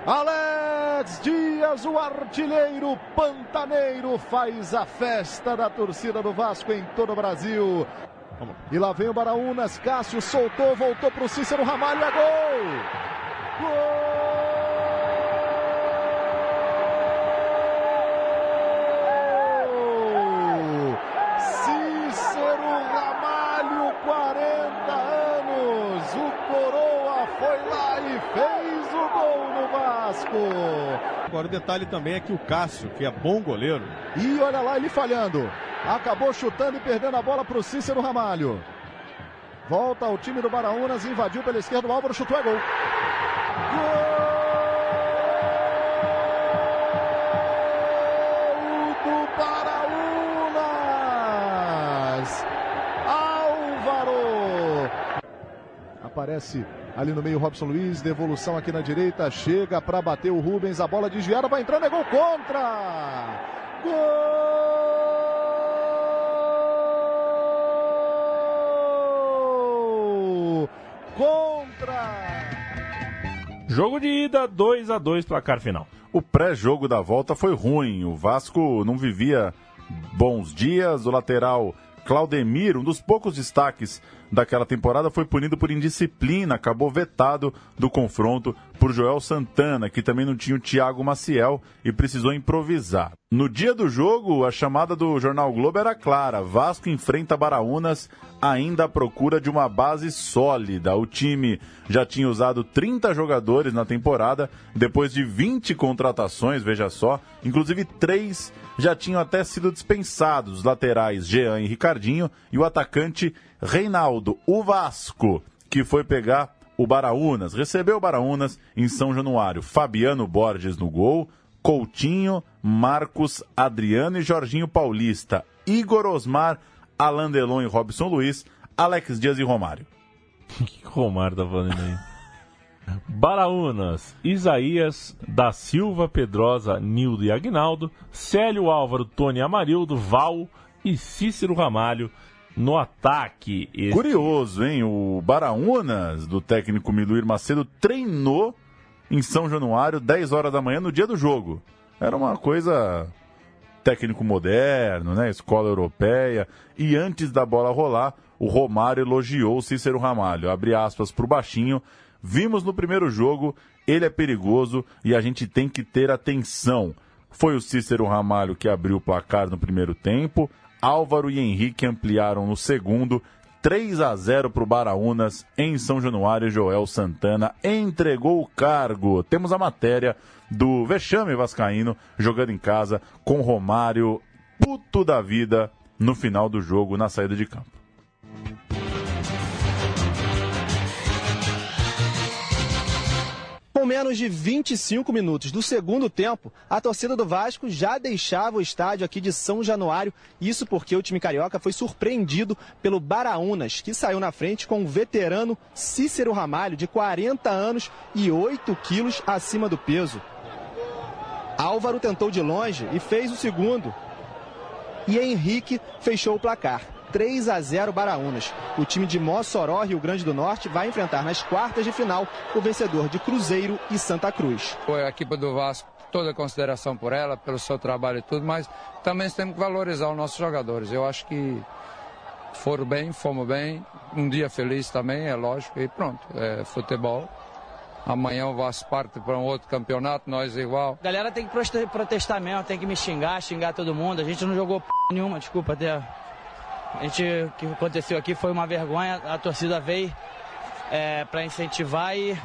Alex Dias, o artilheiro pantaneiro, faz a festa da torcida do Vasco em todo o Brasil. E lá vem o Baraunas, Cássio soltou, voltou para o Cícero Ramalho, é gol! Gol! Cícero Ramalho, 40 anos, o Coroa foi lá e fez o gol no Vasco. Agora o detalhe também é que o Cássio, que é bom goleiro... E olha lá ele falhando. Acabou chutando e perdendo a bola para o Cícero Ramalho. Volta ao time do Baraunas, invadiu pela esquerda, o Álvaro chutou, é gol. Gol do Baraunas. Álvaro. Aparece ali no meio Robson Luiz, devolução aqui na direita, chega para bater o Rubens, a bola desviada, vai entrando, é gol contra. Gol! Contra! Jogo de ida, 2-2, placar final. O pré-jogo da volta foi ruim. O Vasco não vivia bons dias. O lateral Claudemir, um dos poucos destaques daquela temporada, foi punido por indisciplina, acabou vetado do confronto por Joel Santana, que também não tinha o Thiago Maciel e precisou improvisar. No dia do jogo, a chamada do Jornal Globo era clara: Vasco enfrenta Baraunas ainda à procura de uma base sólida. O time já tinha usado 30 jogadores na temporada, depois de 20 contratações, veja só, inclusive 3 já tinham até sido dispensados: os laterais Jean e Ricardinho e o atacante Reinaldo. O Vasco, que foi pegar o Baraunas, recebeu o Baraunas em São Januário. Fabiano Borges no gol, Coutinho, Marcos, Adriano e Jorginho Paulista, Igor Osmar, Alain Delon e Robson Luiz, Alex Dias e Romário. O que Romário tá falando aí? Baraunas, Isaías, da Silva, Pedrosa, Nildo e Aguinaldo, Célio Álvaro, Tony Amarildo, Val e Cícero Ramalho no ataque. Curioso, hein? O Baraunas, do técnico Miluir Macedo, treinou em São Januário 10 horas da manhã no dia do jogo. Era uma coisa técnico moderno, né? Escola europeia. E antes da bola rolar, o Romário elogiou o Cícero Ramalho. Abre aspas pro baixinho: vimos no primeiro jogo, ele é perigoso e a gente tem que ter atenção. Foi o Cícero Ramalho que abriu o placar no primeiro tempo. Álvaro e Henrique ampliaram no segundo. 3-0 para o Baraunas em São Januário. Joel Santana entregou o cargo. Temos a matéria do vexame vascaíno jogando em casa com Romário puto da vida no final do jogo, na saída de campo. Com menos de 25 minutos do segundo tempo, a torcida do Vasco já deixava o estádio aqui de São Januário. Isso porque o time carioca foi surpreendido pelo Baraunas, que saiu na frente com o veterano Cícero Ramalho, de 40 anos e 8 quilos acima do peso. Álvaro tentou de longe e fez o segundo. E Henrique fechou o placar. 3-0 Baraunas. O time de Mossoró, Rio Grande do Norte, vai enfrentar nas quartas de final o vencedor de Cruzeiro e Santa Cruz. A equipe do Vasco, toda a consideração por ela, pelo seu trabalho e tudo, mas também temos que valorizar os nossos jogadores. Eu acho que foram bem, fomos bem, um dia feliz também, é lógico, e pronto, é futebol. Amanhã o Vasco parte para um outro campeonato, nós igual. A galera tem que protestar mesmo, tem que me xingar todo mundo. A gente não jogou nenhuma, desculpa até. O que aconteceu aqui foi uma vergonha, a torcida veio para incentivar e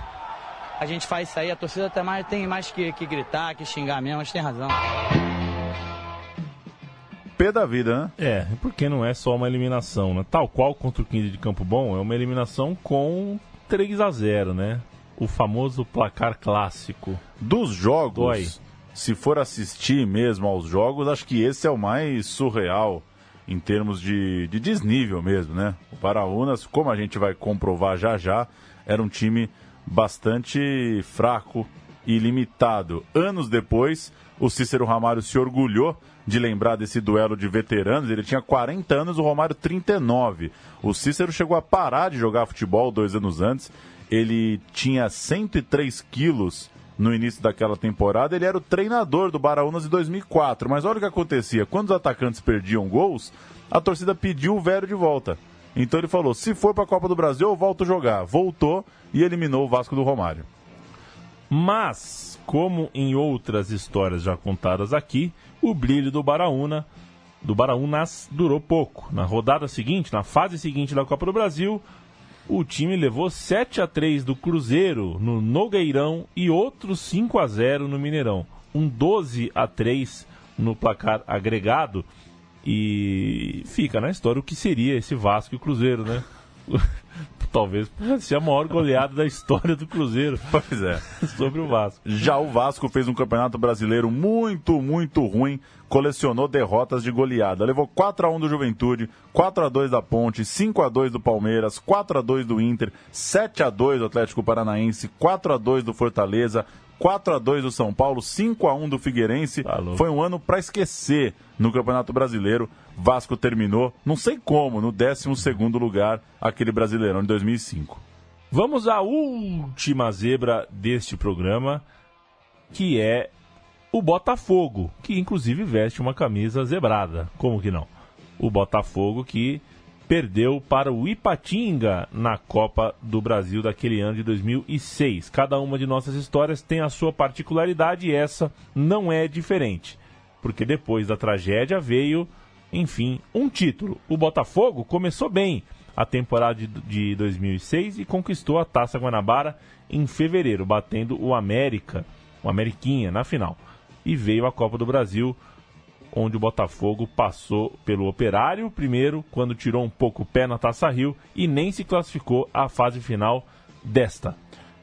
a gente faz isso aí. A torcida tem mais que gritar, que xingar mesmo, mas tem razão. Pé da vida, né? Porque não é só uma eliminação, né? Tal qual contra o 15 de Campo Bom, é uma eliminação com 3-0, né? O famoso placar clássico. Dos jogos, se for assistir mesmo aos jogos, acho que esse é o mais surreal em termos de desnível mesmo, né? O Baraunas, como a gente vai comprovar já já, era um time bastante fraco e limitado. Anos depois, o Cícero Ramalho se orgulhou de lembrar desse duelo de veteranos. Ele tinha 40 anos, o Romário 39. O Cícero chegou a parar de jogar futebol 2 anos antes. Ele tinha 103 quilos no início daquela temporada. Ele era o treinador do Baraunas em 2004. Mas olha o que acontecia. Quando os atacantes perdiam gols, a torcida pediu o velho de volta. Então ele falou: se for para a Copa do Brasil, eu volto a jogar. Voltou e eliminou o Vasco do Romário. Mas, como em outras histórias já contadas aqui, o brilho do Baraunas durou pouco. Na rodada seguinte, na fase seguinte da Copa do Brasil, o time levou 7-3 do Cruzeiro no Nogueirão e outro 5-0 no Mineirão. Um 12-3 no placar agregado. E fica na história o que seria esse Vasco e o Cruzeiro, né? Talvez pudesse ser a maior goleada da história do Cruzeiro. Pois é. Sobre o Vasco. Já o Vasco fez um campeonato brasileiro muito, muito ruim. Colecionou derrotas de goleada. Levou 4-1 do Juventude, 4-2 da Ponte, 5-2 do Palmeiras, 4-2 do Inter, 7-2 do Atlético Paranaense, 4-2 do Fortaleza, 4-2 do São Paulo, 5-1 do Figueirense. Foi um ano para esquecer no Campeonato Brasileiro. Vasco terminou, não sei como, no 12º lugar, aquele Brasileirão de 2005. Vamos à última zebra deste programa, que é o Botafogo, que inclusive veste uma camisa zebrada. Como que não? O Botafogo que perdeu para o Ipatinga na Copa do Brasil daquele ano de 2006. Cada uma de nossas histórias tem a sua particularidade e essa não é diferente. Porque depois da tragédia veio, enfim, um título. O Botafogo começou bem a temporada de 2006 e conquistou a Taça Guanabara em fevereiro, batendo o América, o Ameriquinha, na final. E veio a Copa do Brasil, onde o Botafogo passou pelo Operário primeiro, quando tirou um pouco o pé na Taça Rio e nem se classificou à fase final desta.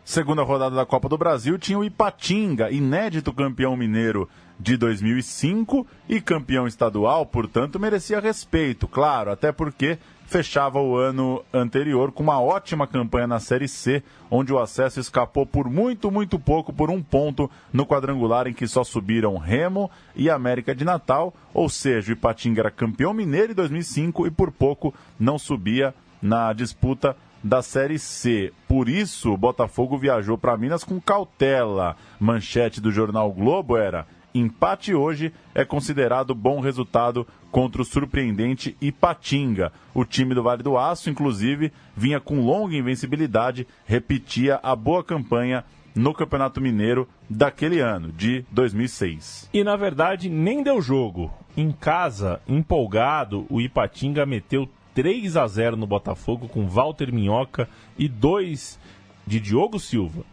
Segunda rodada da Copa do Brasil tinha o Ipatinga, inédito campeão mineiro de 2005 e campeão estadual, portanto merecia respeito, claro, até porque fechava o ano anterior com uma ótima campanha na Série C, onde o acesso escapou por muito pouco, por 1 ponto no quadrangular em que só subiram Remo e América de Natal, ou seja, o Ipatinga era campeão mineiro em 2005 e por pouco não subia na disputa da Série C. Por isso, o Botafogo viajou para Minas com cautela. Manchete do jornal Globo era: empate hoje é considerado bom resultado contra o surpreendente Ipatinga. O time do Vale do Aço, inclusive, vinha com longa invencibilidade, repetia a boa campanha no Campeonato Mineiro daquele ano, de 2006. E, na verdade, nem deu jogo. Em casa, empolgado, o Ipatinga meteu 3-0 no Botafogo com Walter Minhoca e 2 de Diogo Silva.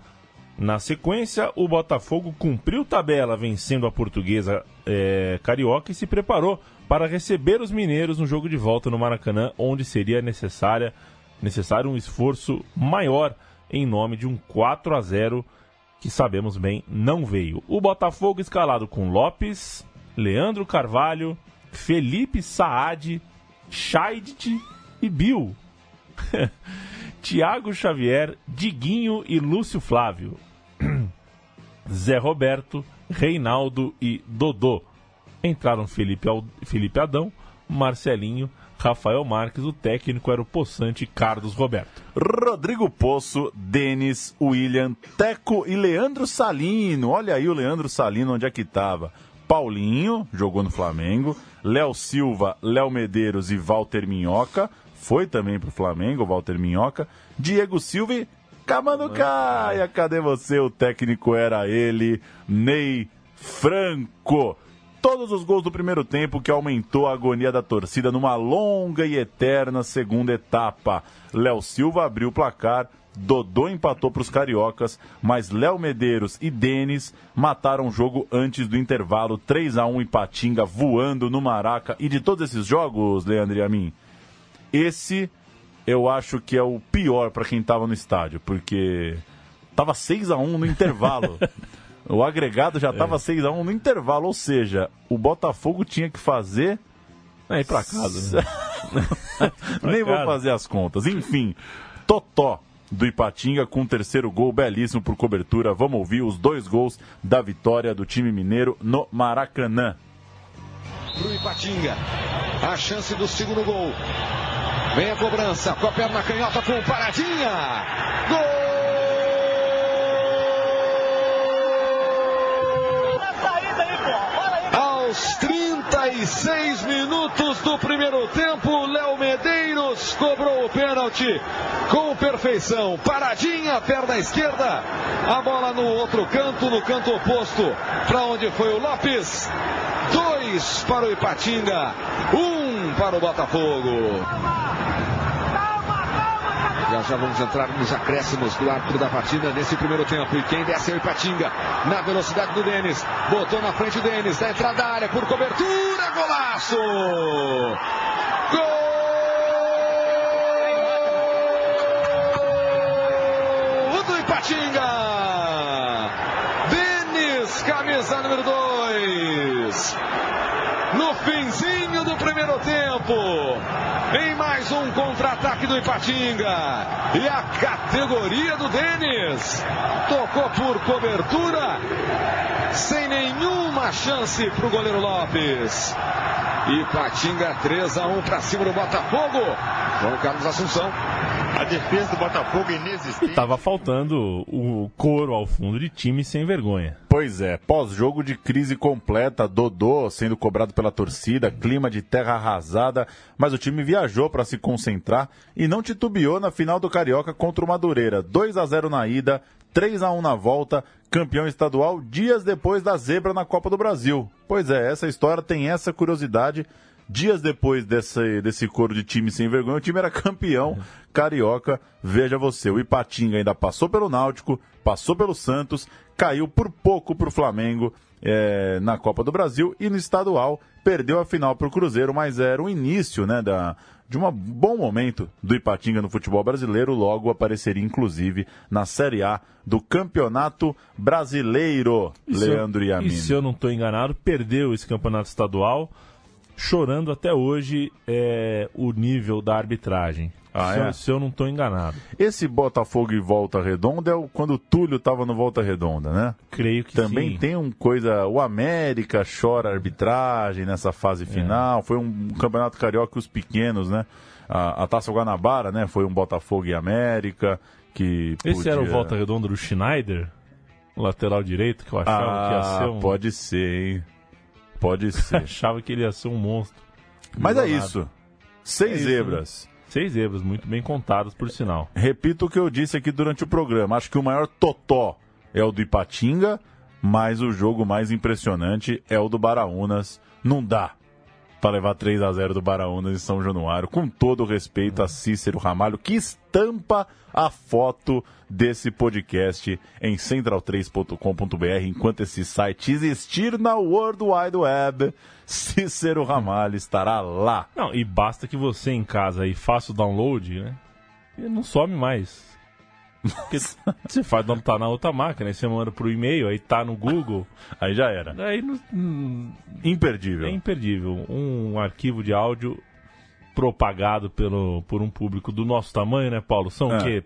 Na sequência, o Botafogo cumpriu tabela vencendo a Portuguesa Carioca e se preparou para receber os mineiros no jogo de volta no Maracanã, onde seria necessário um esforço maior em nome de um 4-0 que sabemos bem não veio. O Botafogo escalado com Lopes, Leandro Carvalho, Felipe Saad, Scheidt e Bill. Thiago Xavier, Diguinho e Lúcio Flávio. Zé Roberto, Reinaldo e Dodô. Entraram Felipe Adão, Marcelinho, Rafael Marques. O técnico era o possante Carlos Roberto. Rodrigo Poço, Denis, William, Teco e Leandro Salino. Olha aí o Leandro Salino, onde é que estava. Paulinho, jogou no Flamengo. Léo Silva, Léo Medeiros e Walter Minhoca. Foi também pro Flamengo, Walter Minhoca. Diego Silva e Camanducaia. Cadê você? O técnico era ele, Ney Franco. Todos os gols do primeiro tempo que aumentou a agonia da torcida numa longa e eterna segunda etapa. Léo Silva abriu o placar, Dodô empatou para os cariocas, mas Léo Medeiros e Denis mataram o jogo antes do intervalo. 3-1 Ipatinga voando no Maraca. E de todos esses jogos, Leandro e a mim, esse eu acho que é o pior para quem estava no estádio, porque estava 6-1 no intervalo. O agregado já estava 6-1 no intervalo, ou seja, o Botafogo tinha que fazer... ir para casa. Né? Nem vou fazer as contas. Enfim, Totó do Ipatinga com o terceiro gol, belíssimo por cobertura. Vamos ouvir os 2 gols da vitória do time mineiro no Maracanã. Pro Ipatinga, a chance do segundo gol. Vem a cobrança, com a perna canhota com Paradinha. Gol! Aos 36 minutos do primeiro tempo, Léo Medeiros cobrou o pênalti com perfeição. Paradinha, perna esquerda, a bola no outro canto, no canto oposto para onde foi o Lopes. 2 para o Ipatinga, 1 para o Botafogo. Já vamos entrar nos acréscimos do árbitro da partida nesse primeiro tempo. E quem desce é o Ipatinga, na velocidade do Denis. Botou na frente o Denis, da entrada da área, por cobertura, golaço! Gol do Ipatinga! Denis, camisa número 2. No finzinho do primeiro tempo, em mais um contra-ataque do Ipatinga. E a categoria do Denis tocou por cobertura, sem nenhuma chance para o goleiro Lopes. Ipatinga 3-1 para cima do Botafogo. João Carlos Assunção. A defesa do Botafogo é inexistente. E tava faltando o coro ao fundo de time sem vergonha. Pois é, pós-jogo de crise completa, Dodô sendo cobrado pela torcida, clima de terra arrasada, mas o time viajou para se concentrar e não titubeou na final do Carioca contra o Madureira. 2-0 na ida, 3-1 na volta, campeão estadual dias depois da zebra na Copa do Brasil. Pois é, essa história tem essa curiosidade. Dias depois desse coro de time sem vergonha, o time era campeão carioca. Veja você, o Ipatinga ainda passou pelo Náutico, passou pelo Santos, caiu por pouco para o Flamengo na Copa do Brasil e no estadual perdeu a final para o Cruzeiro, mas era o início, né, de um bom momento do Ipatinga no futebol brasileiro. Logo apareceria inclusive na Série A do Campeonato Brasileiro. Leandro Yamin. E se eu não estou enganado, perdeu esse campeonato estadual, chorando até hoje o nível da arbitragem. Se eu não estou enganado. Esse Botafogo e Volta Redonda é quando o Túlio estava no Volta Redonda, né? Creio que também sim. Tem coisa... O América chora arbitragem nessa fase final. Foi um campeonato carioca que os pequenos, né? A Taça Guanabara, né? Foi um Botafogo e América que Esse era o Volta Redonda do Schneider? O lateral direito, que eu achava que ia ser um... Pode ser, hein? Pode ser. Achava que ele ia ser um monstro. Mas é isso. 6 zebras. Né? 6 zebras, muito bem contadas, por sinal. Repito o que eu disse aqui durante o programa. Acho que o maior totó é o do Ipatinga, mas o jogo mais impressionante é o do Baraunas. Não dá para levar 3-0 do Baraunas em São Januário. Com todo o respeito a Cícero Ramalho, que estampa a foto desse podcast em central3.com.br. Enquanto esse site existir na World Wide Web, Cícero Ramalho estará lá. Não, e basta que você em casa aí faça o download, né? E não some mais. Porque você faz, não tá na outra máquina, aí você manda pro e-mail, aí tá no Google. Aí já era. Aí imperdível. É imperdível. Um arquivo de áudio propagado por um público do nosso tamanho, né, Paulo? São o quê?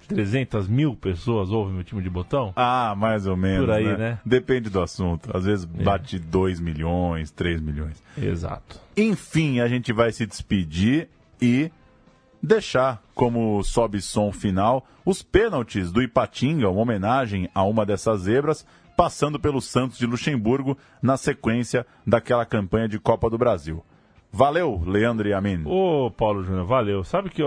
300 mil pessoas ouvem meu time de botão? Mais ou menos. Por aí, né? Depende do assunto. Às vezes bate 2 milhões, 3 milhões. Exato. Enfim, a gente vai se despedir e deixar como sobe som final os pênaltis do Ipatinga, uma homenagem a uma dessas zebras, passando pelo Santos de Luxemburgo na sequência daquela campanha de Copa do Brasil. Valeu, Leandro Yamin. Ô, Paulo Júnior, valeu. Sabe que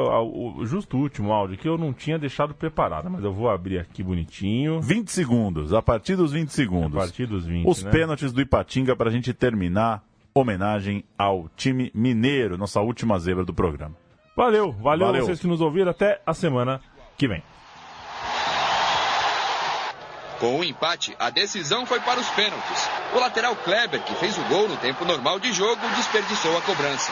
justo o último áudio que eu não tinha deixado preparado, mas eu vou abrir aqui bonitinho. 20 segundos, a partir dos 20 segundos. A partir dos 20, os pênaltis do Ipatinga para a gente terminar, homenagem ao time mineiro, nossa última zebra do programa. Valeu vocês que nos ouviram. Até a semana que vem. Com o empate, a decisão foi para os pênaltis. O lateral Kleber, que fez o gol no tempo normal de jogo, desperdiçou a cobrança.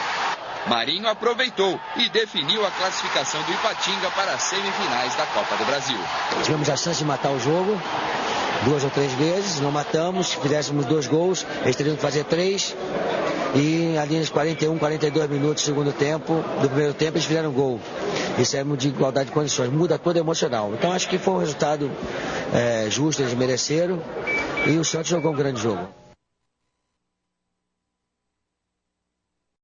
Marinho aproveitou e definiu a classificação do Ipatinga para as semifinais da Copa do Brasil. Tivemos a chance de matar o jogo 2 ou 3 vezes, não matamos. Se fizéssemos 2 gols, eles teriam que fazer 3. E ali nos 41, 42 minutos do segundo tempo, do primeiro tempo, eles fizeram gol. Isso é de igualdade de condições, muda todo emocional. Então acho que foi um resultado justo, eles mereceram. E o Santos jogou um grande jogo.